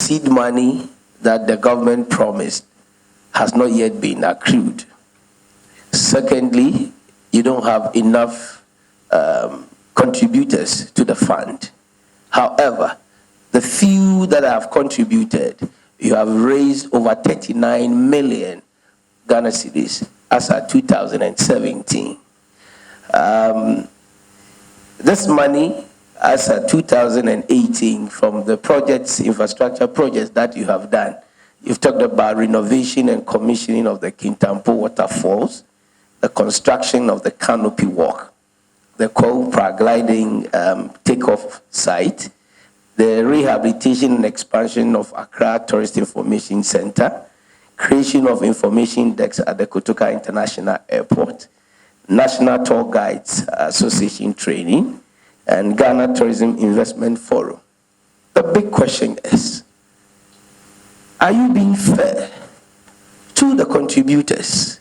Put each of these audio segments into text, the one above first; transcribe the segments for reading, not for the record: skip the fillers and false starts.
seed money that the government promised has not yet been accrued. Secondly, you don't have enough contributors to the fund. However, the few that have contributed, you have raised over 39 million Ghana cedis as at 2017. This money, as at 2018, from the projects, infrastructure projects that you have done, you've talked about renovation and commissioning of the Kintampo waterfalls, the construction of the canopy walk, the coal paragliding takeoff site, the rehabilitation and expansion of Accra Tourist Information Center, creation of information desks at the Kotoka International Airport, National Tour Guides Association training, and Ghana Tourism Investment Forum. The big question is, are you being fair to the contributors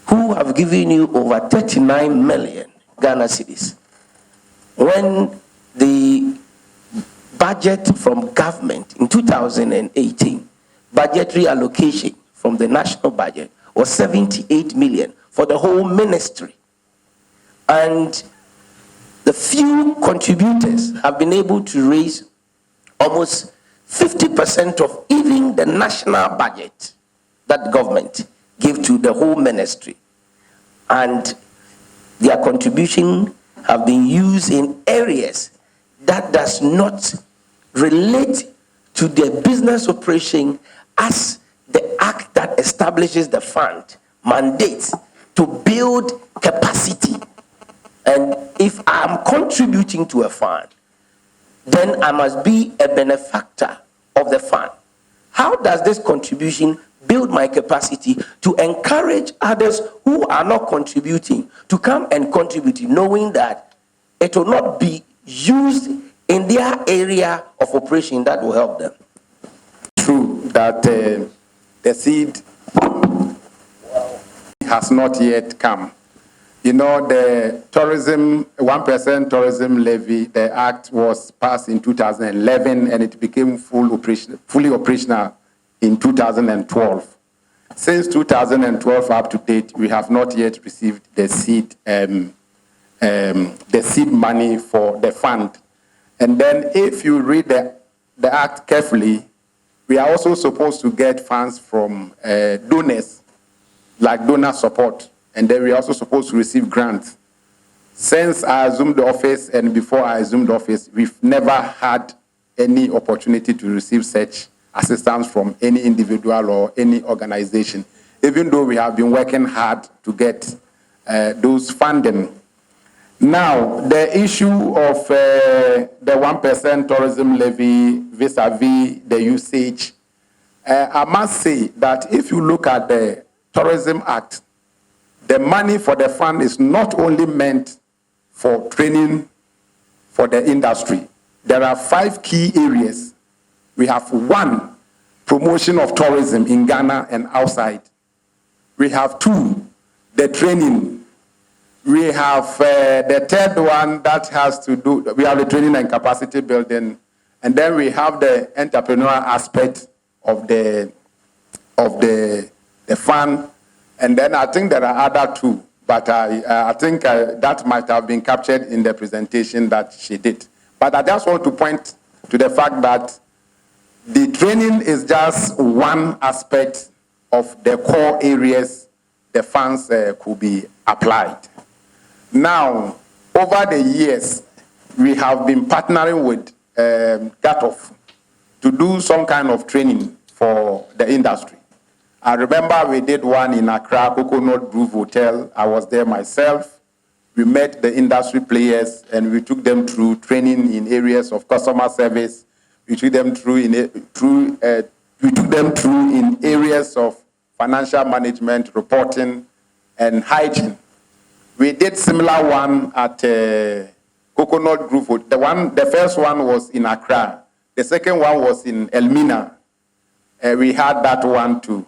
who have given you over 39 million Ghana cedis when the budget from government in 2018, budgetary allocation from the national budget was 78 million for the whole ministry? And the few contributors have been able to raise almost 50% of even the national budget that government gave to the whole ministry. And their contribution have been used in areas that does not relate to their business operation as the act that establishes the fund mandates to build capacity. And if I'm contributing to a fund, then I must be a benefactor of the fund. How does this contribution build my capacity to encourage others who are not contributing to come and contribute, knowing that it will not be used in their area of operation that will help them? True that the seed has not yet come. You know, the tourism, 1% tourism levy, the act was passed in 2011 and it became fully operational in 2012. Since 2012 up to date, we have not yet received the seed money for the fund. And then if you read the act carefully, we are also supposed to get funds from donors, like donor support. And then we're also supposed to receive grants. Since I assumed the office and before I assumed office, we've never had any opportunity to receive such assistance from any individual or any organization, even though we have been working hard to get those funding. Now, the issue of the 1% tourism levy vis-a-vis the usage, I must say that if you look at the Tourism Act, the money for the fund is not only meant for training for the industry. There are 5 key areas. We have 1, promotion of tourism in Ghana and outside. We have 2, the training. We have the third one that has to do, we have the training and capacity building. And then we have the entrepreneurial aspect of the fund. And then I think there are other 2, but I think that might have been captured in the presentation that she did. But I just want to point to the fact that the training is just one aspect of the core areas the funds could be applied. Now, over the years, we have been partnering with GATOF to do some kind of training for the industry. I remember we did one in Accra, Coconut Grove Hotel. I was there myself. We met the industry players and we took them through training in areas of customer service. We took them through in areas of financial management, reporting, and hygiene. We did similar one at Coconut Grove. The first one was in Accra. The second one was in Elmina. We had that one too.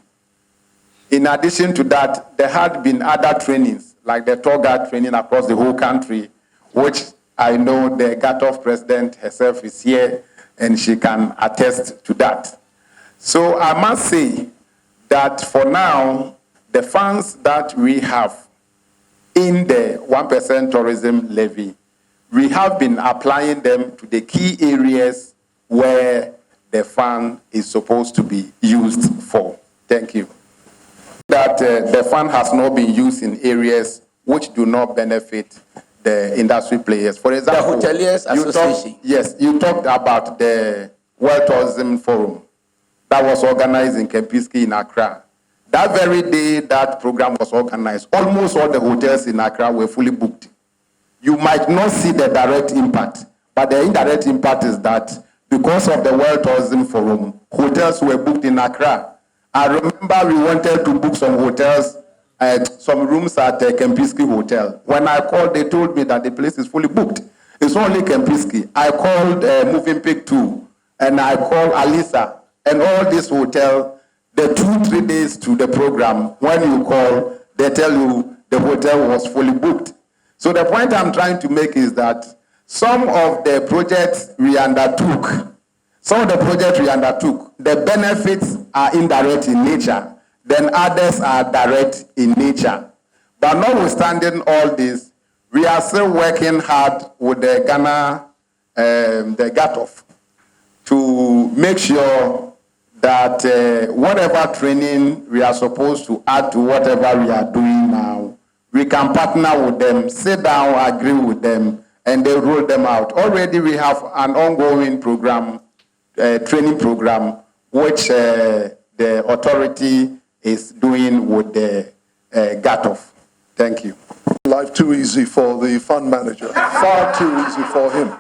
In addition to that, there had been other trainings, like the tour guide training across the whole country, which I know the GATOF president herself is here. and she can attest to that. So I must say that for now, the funds that we have in the 1% tourism levy, we have been applying them to the key areas where the fund is supposed to be used for. Thank you. That the fund has not been used in areas which do not benefit the industry players. For example, the Hoteliers Association. You talked about the World Tourism Forum that was organized in Kempinski in Accra. That very day that program was organized, almost all the hotels in Accra were fully booked. You might not see the direct impact, but the indirect impact is that because of the World Tourism Forum, hotels were booked in Accra. I remember we wanted to book some hotels, some rooms at the Kempinski Hotel. When I called, they told me that the place is fully booked. It's only Kempinski. I called Moving Pick 2, and I called Alisa, and all this hotel, the 2-3 days to the program, when you call, they tell you the hotel was fully booked. So the point I'm trying to make is that some of the projects we undertook, the benefits are indirect in nature, then others are direct in nature. But notwithstanding all this, we are still working hard with the Ghana, the GATOF, to make sure that whatever training we are supposed to add to whatever we are doing now, we can partner with them, sit down, agree with them, and they roll them out. Already we have an ongoing program, training program, which the authority is doing with the GATOF. Thank you. Life too easy for the fund manager, far too easy for him.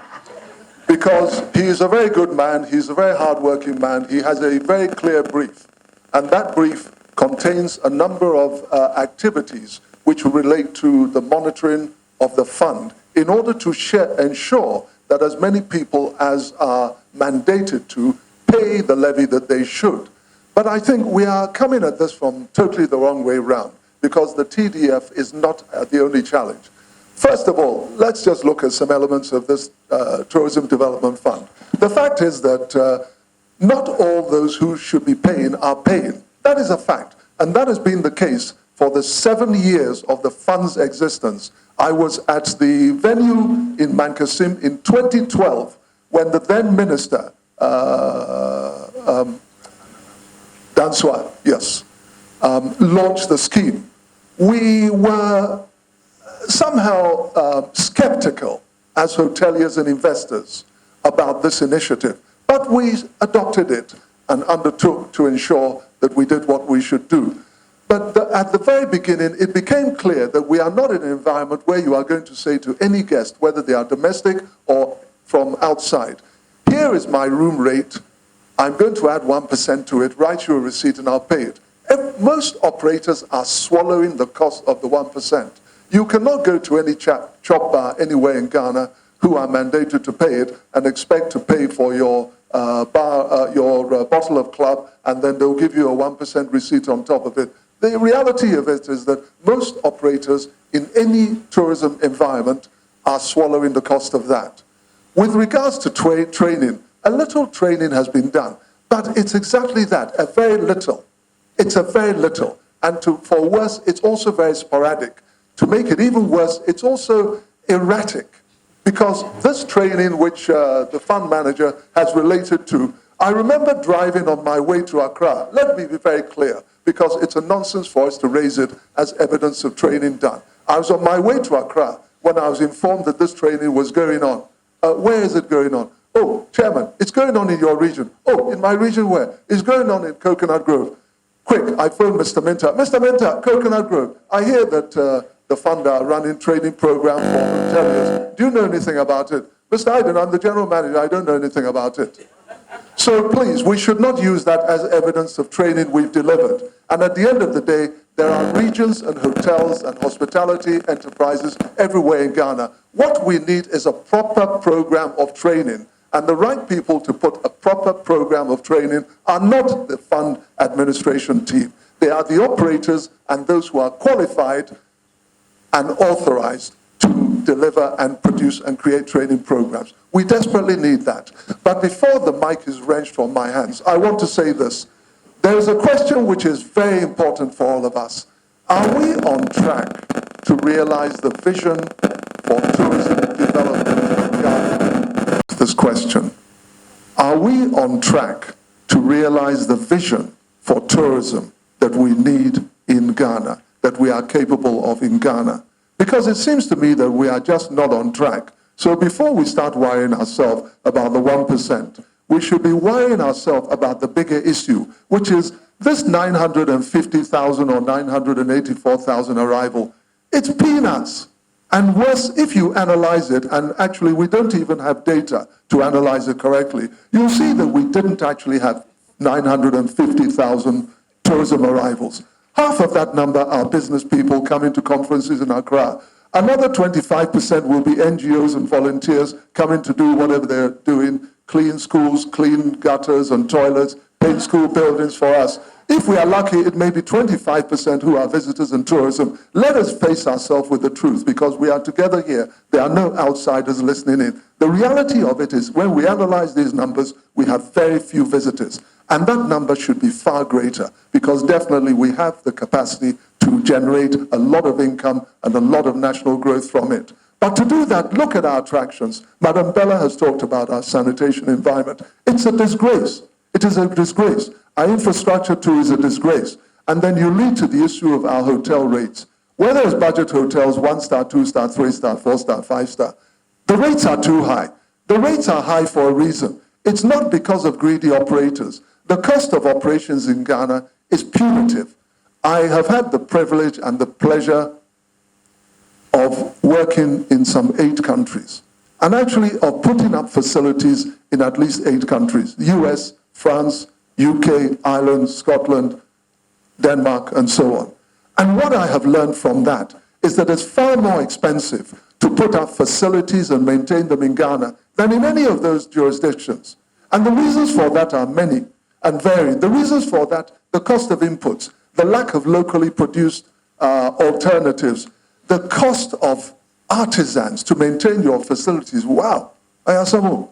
Because he is a very good man, he's a very hardworking man, he has a very clear brief. And that brief contains a number of activities which relate to the monitoring of the fund in order to ensure that as many people as are mandated to pay the levy that they should. But I think we are coming at this from totally the wrong way round, because the TDF is not the only challenge. First of all, let's just look at some elements of this Tourism Development Fund. The fact is that not all those who should be paying are paying. That is a fact, and that has been the case for the 7 years of the fund's existence. I was at the venue in Mankasim in 2012 when the then minister, Danswa, yes, launched the scheme. We were somehow skeptical as hoteliers and investors about this initiative, but we adopted it and undertook to ensure that we did what we should do. But at the very beginning, it became clear that we are not in an environment where you are going to say to any guest, whether they are domestic or from outside, here is my room rate, I'm going to add 1% to it, write you a receipt and I'll pay it. Most operators are swallowing the cost of the 1%. You cannot go to any chop bar anywhere in Ghana who are mandated to pay it and expect to pay for your bottle of club, and then they'll give you a 1% receipt on top of it. The reality of it is that most operators in any tourism environment are swallowing the cost of that. With regards to training, a little training has been done, but it's exactly that, a very little. It's a very little. And for worse, it's also very sporadic. To make it even worse, it's also erratic. Because this training, which the fund manager has related to, I remember driving on my way to Accra. Let me be very clear, because it's a nonsense for us to raise it as evidence of training done. I was on my way to Accra when I was informed that this training was going on. Where is it going on? Oh, Chairman, it's going on in your region. Oh, in my region where? It's going on in Coconut Grove. Quick, I phoned Mr. Minter. Mr. Minter, Coconut Grove, I hear that the fund are running training program for hoteliers. Do you know anything about it? Mr. Iden, I'm the general manager. I don't know anything about it. So please, we should not use that as evidence of training we've delivered. And at the end of the day, there are regions and hotels and hospitality enterprises everywhere in Ghana. What we need is a proper program of training. And the right people to put a proper program of training are not the fund administration team. They are the operators and those who are qualified and authorized to deliver and produce and create training programs. We desperately need that. But before the mic is wrenched from my hands, I want to say this. There is a question which is very important for all of us. Are we on track to realize the vision for tourism development in Ghana? This question. Are we on track to realize the vision for tourism that we need in Ghana, that we are capable of in Ghana? Because it seems to me that we are just not on track. So before we start worrying ourselves about the 1%, we should be worrying ourselves about the bigger issue, which is this 950,000 or 984,000 arrival. It's peanuts. And worse, if you analyze it, and actually we don't even have data to analyze it correctly, you'll see that we didn't actually have 950,000 tourism arrivals. Half of that number are business people coming to conferences in Accra. Another 25% will be NGOs and volunteers coming to do whatever they're doing, clean schools, clean gutters and toilets, paint school buildings for us. If we are lucky, it may be 25% who are visitors and tourism. Let us face ourselves with the truth, because we are together here. There are no outsiders listening in. The reality of it is, when we analyze these numbers, we have very few visitors. And that number should be far greater, because definitely we have the capacity to generate a lot of income and a lot of national growth from it. But to do that, look at our attractions. Madam Bella has talked about our sanitation environment. It's a disgrace. It is a disgrace. Our infrastructure too is a disgrace. And then you lead to the issue of our hotel rates. Whether it's budget hotels, 1-star, 2-star, 3-star, 4-star, 5-star, the rates are too high. The rates are high for a reason. It's not because of greedy operators. The cost of operations in Ghana is punitive. I have had the privilege and the pleasure of working in some 8 countries, and actually of putting up facilities in at least 8 countries: US, France, UK, Ireland, Scotland, Denmark, and so on. And what I have learned from that is that it's far more expensive to put up facilities and maintain them in Ghana than in any of those jurisdictions. And the reasons for that are many and varied. The reasons for that: the cost of inputs, the lack of locally produced alternatives, the cost of artisans to maintain your facilities. Wow, Ayasamu.